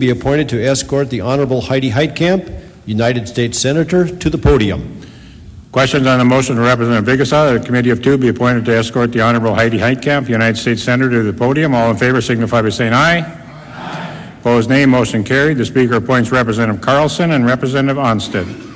be appointed to escort the Honorable Heidi Heitkamp, United States Senator, to the podium. Questions on the motion of Representative Bigasau that the Committee of Two be appointed to escort the Honorable Heidi Heitkamp, United States Senator, to the podium? All in favor signify by saying aye. Aye. Opposed, nay. Motion carried. The Speaker appoints Representative Carlson and Representative Onstead.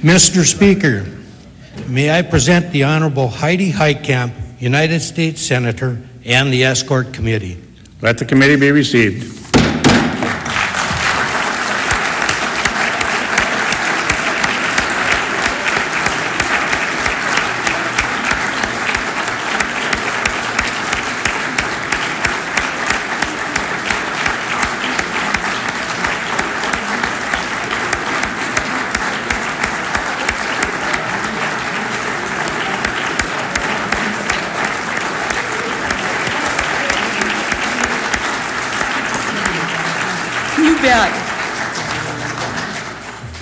Mr. Speaker, may I present the Honorable Heidi Heitkamp, United States Senator, and the Escort Committee. Let the committee be received.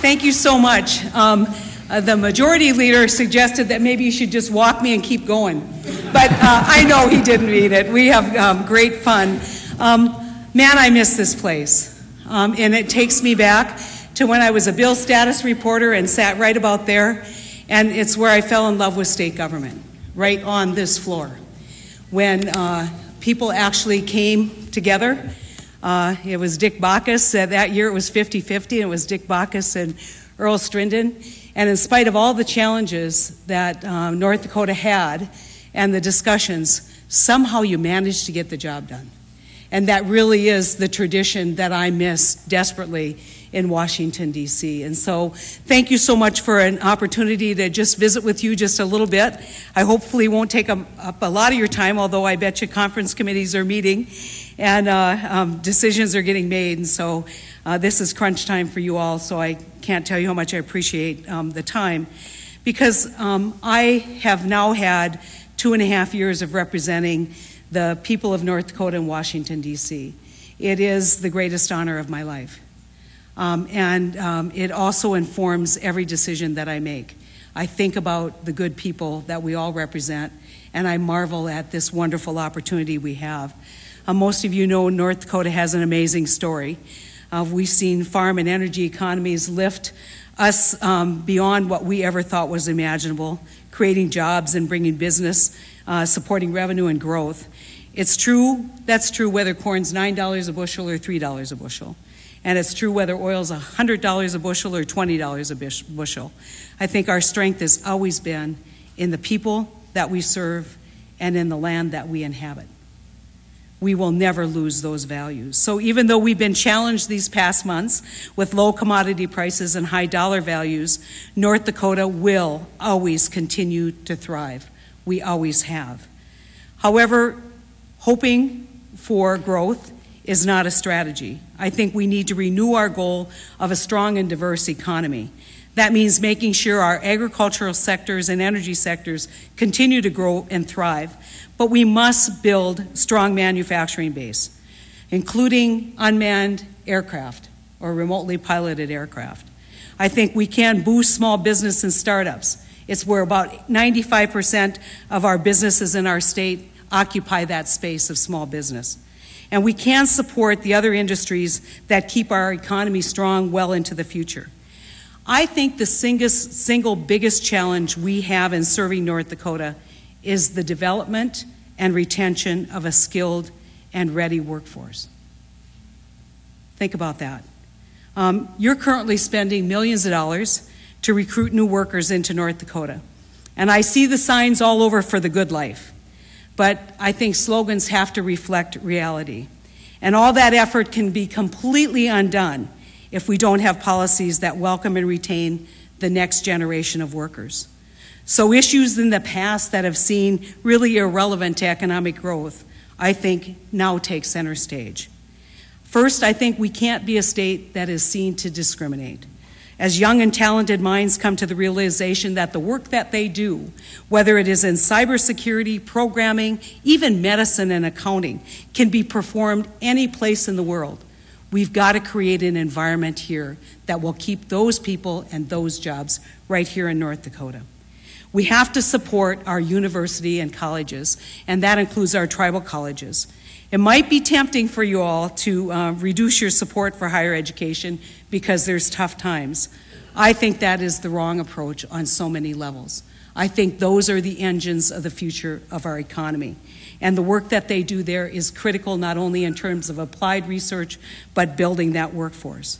Thank you so much. The majority leader suggested that maybe you should just walk me and keep going. But I know he didn't mean it. We have great fun. Man, I miss this place. And it takes me back to when I was a bill status reporter and sat right about there. And it's where I fell in love with state government, right on this floor. When people actually came together. It was Dick Baucus. That year it was 50-50, and it was Dick Baucus and Earl Strinden. And in spite of all the challenges that North Dakota had and the discussions, somehow you managed to get the job done. And that really is the tradition that I miss desperately in Washington, D.C. And so thank you so much for an opportunity to just visit with you just a little bit. I hopefully won't take up a lot of your time, although I bet you conference committees are meeting and decisions are getting made. And so this is crunch time for you all, so I can't tell you how much I appreciate the time. Because I have now had 2.5 years of representing the people of North Dakota and Washington, D.C. It is the greatest honor of my life. It also informs every decision that I make. I think about the good people that we all represent, and I marvel at this wonderful opportunity we have. Most of you know North Dakota has an amazing story. We've seen farm and energy economies lift us beyond what we ever thought was imaginable, creating jobs and bringing business, supporting revenue and growth. It's true, that's true whether corn's $9 a bushel or $3 a bushel. And it's true whether oil's $100 a bushel or $20 a bushel. I think our strength has always been in the people that we serve and in the land that we inhabit. We will never lose those values. So even though we've been challenged these past months with low commodity prices and high dollar values, North Dakota will always continue to thrive. We always have. However, hoping for growth is not a strategy. I think we need to renew our goal of a strong and diverse economy. That means making sure our agricultural sectors and energy sectors continue to grow and thrive. But we must build strong manufacturing base, including unmanned aircraft or remotely piloted aircraft. I think we can boost small business and startups. It's where about 95% of our businesses in our state occupy that space of small business. And we can support the other industries that keep our economy strong well into the future. I think the single biggest challenge we have in serving North Dakota is the development and retention of a skilled and ready workforce. Think about that. You're currently spending millions of dollars to recruit new workers into North Dakota. And I see the signs all over for the good life. But I think slogans have to reflect reality. And all that effort can be completely undone if we don't have policies that welcome and retain the next generation of workers. So issues in the past that have seen really irrelevant to economic growth, I think now take center stage. First, I think we can't be a state that is seen to discriminate. As young and talented minds come to the realization that the work that they do, whether it is in cybersecurity, programming, even medicine and accounting, can be performed any place in the world, we've got to create an environment here that will keep those people and those jobs right here in North Dakota. We have to support our university and colleges, and that includes our tribal colleges. It might be tempting for you all to reduce your support for higher education because there's tough times. I think that is the wrong approach on so many levels. I think those are the engines of the future of our economy. And the work that they do there is critical not only in terms of applied research, but building that workforce.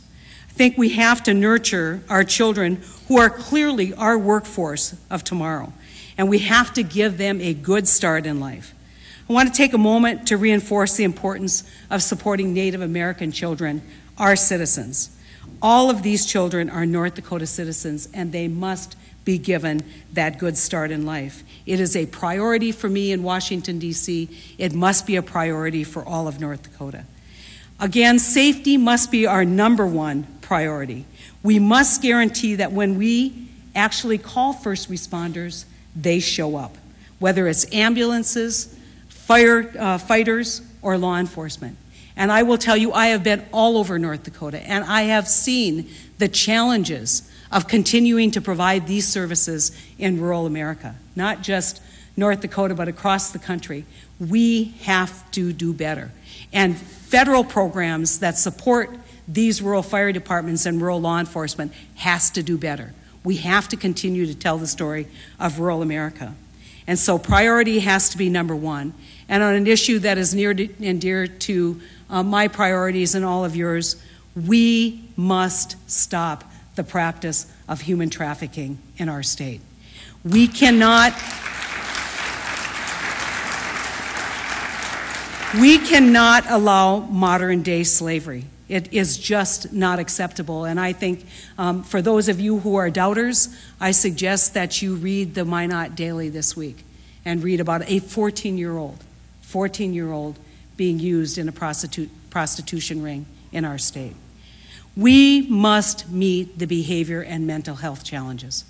I think we have to nurture our children who are clearly our workforce of tomorrow, and we have to give them a good start in life. I want to take a moment to reinforce the importance of supporting Native American children, our citizens. All of these children are North Dakota citizens, and they must be given that good start in life. It is a priority for me in Washington, D.C. It must be a priority for all of North Dakota. Again, safety must be our number one priority. We must guarantee that when we actually call first responders, they show up, whether it's ambulances, fighters, or law enforcement. And I will tell you, I have been all over North Dakota, and I have seen the challenges of continuing to provide these services in rural America, not just North Dakota, but across the country. We have to do better. And federal programs that support these rural fire departments and rural law enforcement has to do better. We have to continue to tell the story of rural America. And so priority has to be number one. And on an issue that is near and dear to my priorities and all of yours, we must stop the practice of human trafficking in our state. We cannot allow modern day slavery. It is just not acceptable. And I think for those of you who are doubters, I suggest that you read the Minot Daily this week and read about a 14-year-old being used in a prostitution ring in our state. We must meet the behavior and mental health challenges.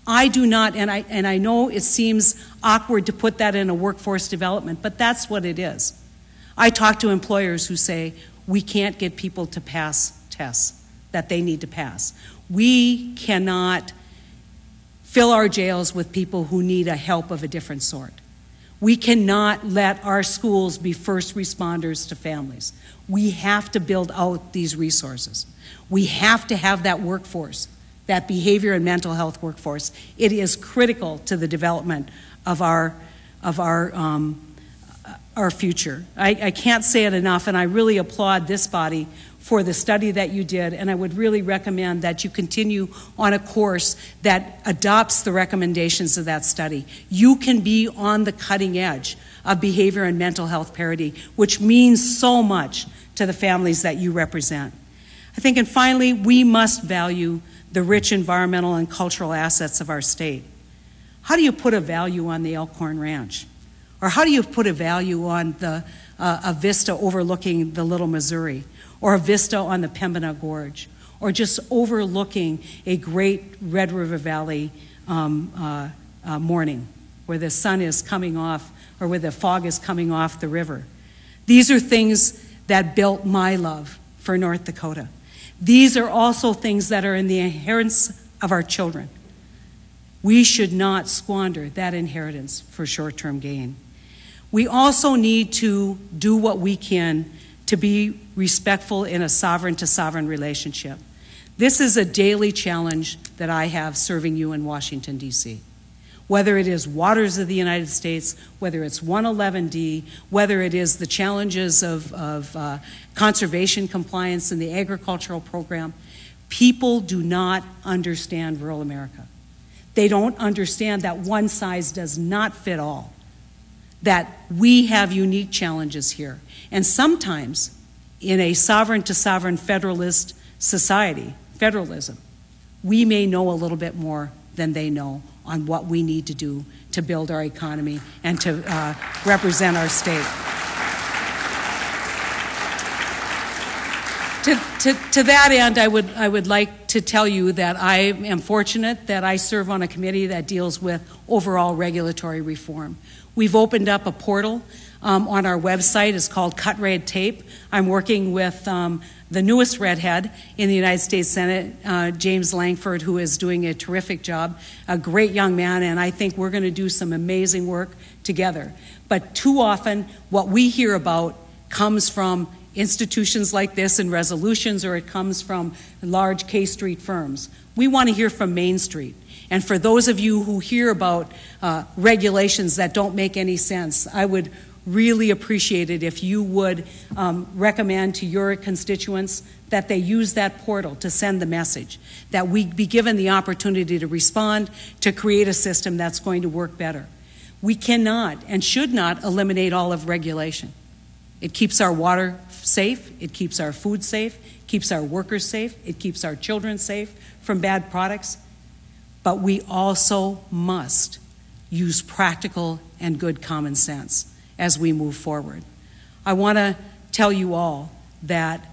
I do not, and I know it seems awkward to put that in a workforce development, but that's what it is. I talk to employers who say, we can't get people to pass tests that they need to pass. We cannot fill our jails with people who need a help of a different sort. We cannot let our schools be first responders to families. We have to build out these resources. We have to have that workforce, that behavior and mental health workforce. It is critical to the development of our future. I can't say it enough, and I really applaud this body for the study that you did, and I would really recommend that you continue on a course that adopts the recommendations of that study. You can be on the cutting edge of behavior and mental health parity, which means so much to the families that you represent. I think, and finally, we must value the rich environmental and cultural assets of our state. How do you put a value on the Elkhorn Ranch? Or how do you put a value on a vista overlooking the Little Missouri, or a vista on the Pembina Gorge, or just overlooking a great Red River Valley morning where the sun is coming off, or where the fog is coming off the river? These are things that built my love for North Dakota. These are also things that are in the inheritance of our children. We should not squander that inheritance for short-term gain. We also need to do what we can to be respectful in a sovereign-to-sovereign relationship. This is a daily challenge that I have serving you in Washington, D.C. Whether it is waters of the United States, whether it's 111D, whether it is the challenges of conservation compliance in the agricultural program, people do not understand rural America. They don't understand that one size does not fit all, that we have unique challenges here. And sometimes in a sovereign-to-sovereign federalist society, federalism, we may know a little bit more than they know on what we need to do to build our economy and to represent our state. To that end, I would like to tell you that I am fortunate that I serve on a committee that deals with overall regulatory reform. We've opened up a portal on our website. It's called Cut Red Tape. I'm working with the newest redhead in the United States Senate, James Langford, who is doing a terrific job, a great young man, and I think we're going to do some amazing work together. But too often, what we hear about comes from institutions like this and resolutions, or it comes from large K Street firms. We want to hear from Main Street. And for those of you who hear about regulations that don't make any sense, I would really appreciate it if you would recommend to your constituents that they use that portal to send the message, that we be given the opportunity to respond, to create a system that's going to work better. We cannot and should not eliminate all of regulation. It keeps our water safe, it keeps our food safe, keeps our workers safe, it keeps our children safe from bad products. But we also must use practical and good common sense as we move forward. I want to tell you all that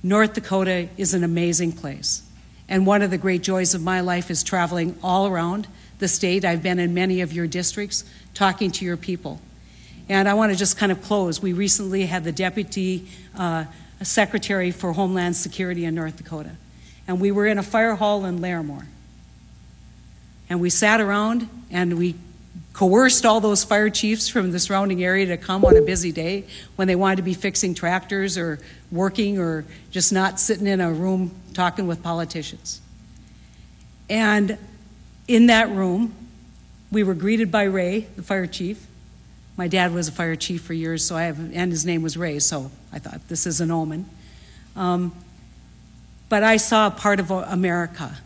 North Dakota is an amazing place. And one of the great joys of my life is traveling all around the state. I've been in many of your districts talking to your people. And I want to just kind of close. We recently had the Deputy Secretary for Homeland Security in North Dakota. And we were in a fire hall in Larimore. And we sat around and we coerced all those fire chiefs from the surrounding area to come on a busy day when they wanted to be fixing tractors or working or just not sitting in a room talking with politicians. And in that room, we were greeted by Ray, the fire chief. My dad was a fire chief for years, and his name was Ray, so I thought this is an omen. But I saw a part of America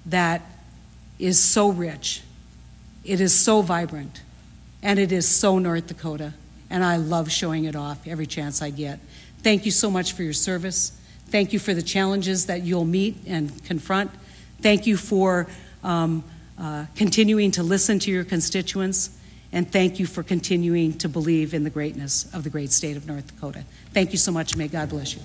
that is so rich, it is so vibrant, and it is so North Dakota, and I love showing it off every chance I get. Thank you so much for your service. Thank you for the challenges that you'll meet and confront. Thank you for continuing to listen to your constituents. And thank you for continuing to believe in the greatness of the great state of North Dakota. Thank you so much, and may God bless you.